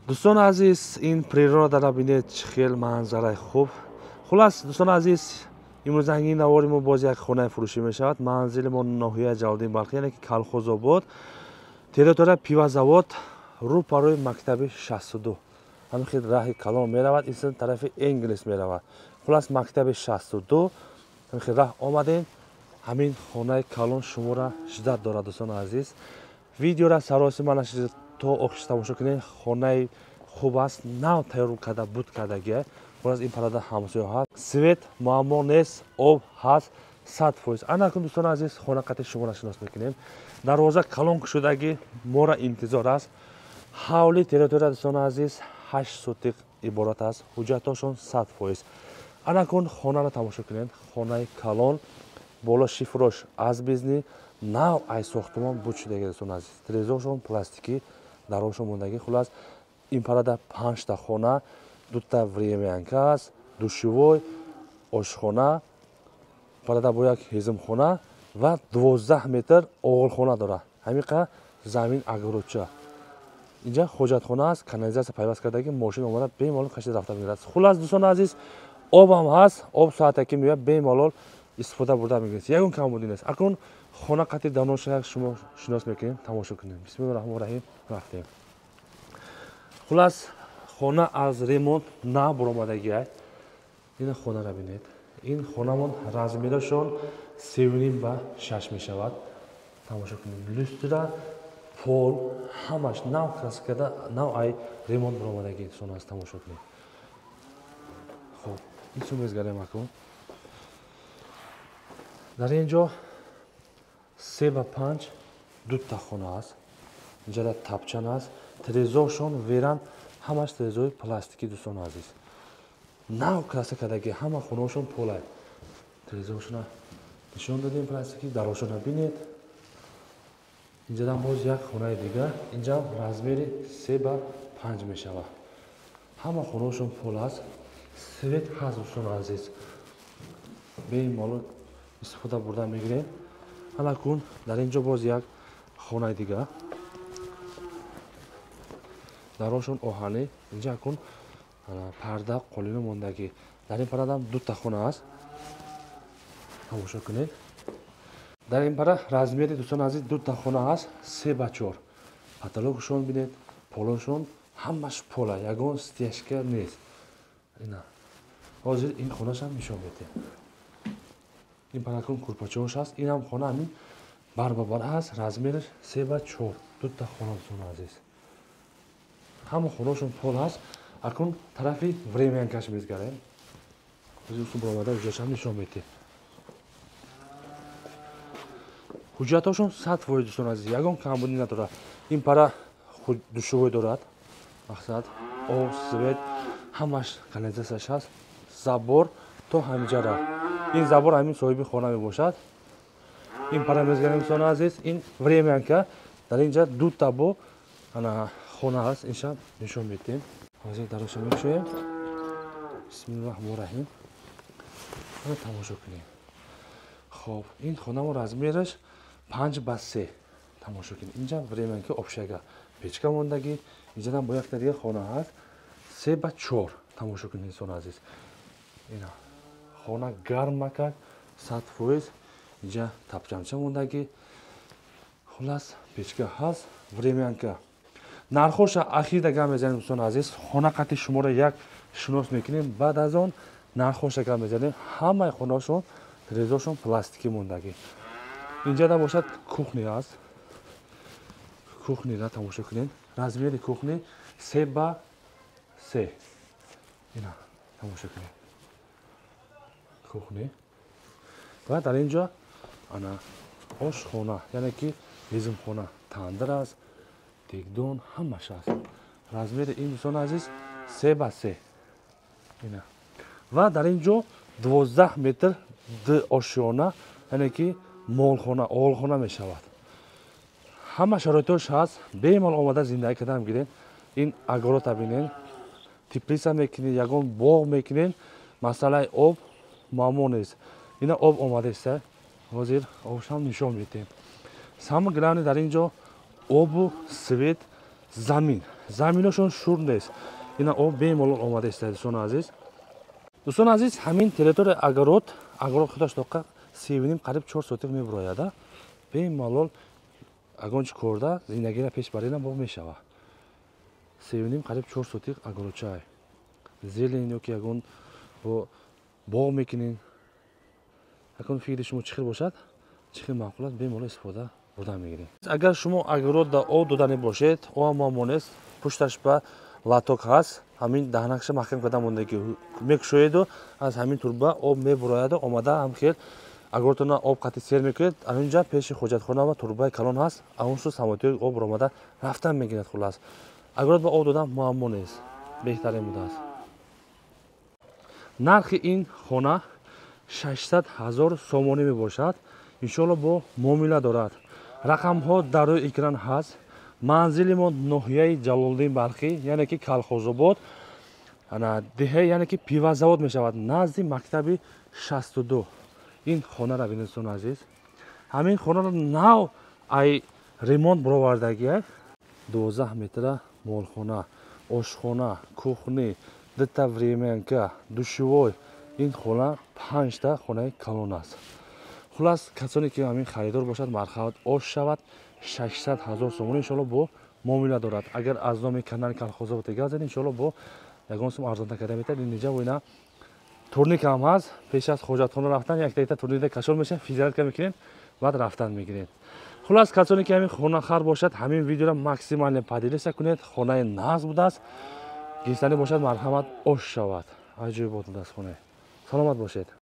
دوستان عزیز این природа را бинед чӣ хел манзараи хуб. хулас دوستان عزیز имрӯзанги навори мо боз як хонаи фурӯшӣ мешавад. манзили мо ноҳияи ҷалдин балхи яъне ки колхозобод, территорияи пивозавод, рӯ парои мактаби 62. ҳамин хел раҳи калон меравад, ин тарафи Энгелис меравад. хулас мактаби 62 ҳамин хел раҳ омадем. ҳамин хонаи калон шуморо шиддат дорад دوستان عزیز. видеора сароси ман ашид то охирш тамошо кунед. хонаи хуб аст, нав тайёр карда буд кардагия. хулас ин парада ҳамсоё ҳаст. свет муаммо нест, об ҳаст 100%. ана кун دوستان عزیز хона қати шуморо шинос мекунем. дарвоза калон кушодаги моро интизор аст. ҳавли территория دوستان عزیز 8 сотиқ иборат аст. ҳуҷҷатошон 100%. ана кун хонаро тамошо кунед. хонаи калон боло шифрош аз бизни нав ай сохтумон буд шудаги دوستان عزیز. тирезошон пластикӣ дарошон мондаги. хулас ин парада 5 та хона, 2 та времянка аст, душевой, ошхона, парада бо як ҳизмхона ва 12 метр оғилхона дорад. ҳамиқа замин агроча. инҷа хоҷатхона аст, канализатсия пайваст кардаги мошин омада бемалол кашида рафта мегирад. хулас دوستان عزیز обам ҳаст, об соатаки меояд бемалол истифода бурда мегирад. ягон камбудӣ нест. акун хона қати давноша шумо шинос мекунем, тамошо кунем. бисмиллаҳир-раҳмонир-раҳим рафтем. хулас хона аз ремонт на буромадаги аст. ин хонаро бинед. ин хонамон размерашон 3.5 ба 6 мешавад. тамошо кунем. люстра, пол ҳамаш нав крас карда, нав ай ремонт буромадаги инсон аст. тамошо кунем. хуб, ин сум мезгарем акун. дар ин ҷо 3 ба 5 2 та хона аст. инҷа тапчан аст. тирезошон веран ҳамаш тирезои пластикӣ دوستان عزیز. нав краса кардаги ҳама хонаошон полай. тирезошона нишон дадем пластикӣ, дарошона бинед. инҷа боз як хонаи дигар. инҷа размери 3 ба 5 мешавад. ҳама хонаошон пол аст. свет ҳаст دوستان عزیز. бемалол истифода бурда мегирем. ҳана кун дар ин ҷо боз як хонаи дигар. дарошон оҳанӣ. инҷа кун парда қолини мондагӣ. дар ин парадам 2 та хона аст. тамошо кунед. дар ин пара размери دوستان عزیز 2 та хона аст. 3 ба 4. потолокшон бинед. полошон ҳамаш пола. ягон стяжка нест. ина ҳозир ин хонашам нишон медиҳем. ин пара кун курпачаош аст. инам хона ҳамин бар ба бар аст. размериш 3 ба 4. 2 та хона دوستان عزیز. ҳама хонаошон пол аст. акун тарафи времянкаш мезгарем. ҳозир усу буромада ҳуҷҷатшам нишон медиҳем. ҳуҷҷатошон 100% دوستان عزیز. ягон камбудӣ надорад. ин пара душевой дорад. мақсад об, свет ҳамаш канализатсияш ҳаст. забор то ҳамиҷа рафт. ин забор ҳамин соҳиби хона мебошад. ин пара мезгарем دوستان عزیز. ин времянка дар ин ҷа 2 та бо ана хона аст. иншам нишон медиҳем. ҳозир дароша мекушоем. бисмиллаҳир-раҳмонир-раҳим. ана тамошо кунем. хоб, ин хонамо размераш 5 ба 3. тамошо кунем. инҷа времянка обшага печка мондагӣ. инҷа бо якта дигар хона ҳаст. 3 ба 4. тамошо кунем دوستان عزیز. ина хона гарма кард 100%. инҷа тапчанча мондагӣ. хулас печка ҳаст. времянка. нархоша ахирда гап мезанем دوستان عزیز. хона қати шуморо як шинос мекунем. баъд аз он нархоша гап мезанем. ҳамаи хонаошон тирезошон пластикӣ мондагӣ. инҷа да бошад кухня аст. кухняра тамошо кунем. размери кухня 3 ба 3. ина тамошо кунем. кухня. ва дар ин ҷо ана ошхона, яъне ки ҳизмхона, тандир аст, дегдон ҳамаш аст. размери ин دوستان عزیز 3 ба 3. ина ва дар ин ҷо 12 метр ошёна, яъне ки молхона, оғилхона мешавад. ҳама шароитош ҳаст. бемалол омада зиндагӣ карда мегирем. ин огорода бинен. теплица мекунед, ягон боғ мекунед. масъалаи об муаммо нест. ина об омадеста. ҳозир обшам нишон медиҳем. самое главное дар ин ҷо обу свет, замин. заминошон шур нест. Ина об бемалол омада истади дӯстони азиз. Дӯстони азиз, ҳамин территория огород худаш тоқа 3.5 қариб 4 сотик мебурояда. Бемалол агончи корда зиндагиро пеш барина бо мешава. 3.5 қариб 4 сотик огородчай. Зелен ёки ягон бо боғ мекунин. Ягон фикри шумо чӣ хел бошад, чӣ хел маъқул аст, бемалол истифода бурдан мегиред. Агар шумо огородда об додани бошед, об маъмул нест, пушташ ба латок ҳаст, ҳамин даҳнакша маҳкам карда мондагӣ мекушоеду аз ҳамин турба об мебурояду омада ҳам хел огородтона об қатъи сер мекунед. Анҷа пеши хоҷатхона ва турбаи калон ҳаст, аунсу самоёти об омада рафтан мегирад. Хулас огород ба об додан маъмул нест, беҳтарин будааст. нархи ин хона 600 000 сомонӣ мебошад. Иншоалло бо муомила дорад. рақамҳо дар рӯи экран ҳаст. манзили мо ноҳияи Ҷалолиддин Балхӣ, яъне ки Калхозобод, деҳаи яъне ки пивозавод мешавад, назди мактаби 62. ин хонара бинед дӯстони азиз. ҳамин хонаро нав ай ремонт баровардагия 12 метра молхона, ошхона, кухни, дта времянка, душевой. ин хона 5 та хонаи калон аст. хулас касоне ки ҳамин харидор бошад, марҳамат ош шавад, 600 000 сомон иншоалло бо муомила дорад. агар аз номи канали Калхозобод газед иншоалло бо ягон сум арзонтар карда метавад. ин ниҷа война турник ҳам ҳаст. пеш аз хоҷатхона рафтан як дақиқа турникда кашол мешавад, физиотка мекунед, баъд рафтан мегиред. хулас касоне ки ҳамин хона хар бошад, ҳамин видеоро максимален падилиса кунед. хонаи нағз будааст. гирифтанӣ бошад, марҳамат ош шавад. аҷоиб будааст хона. саломат бошед.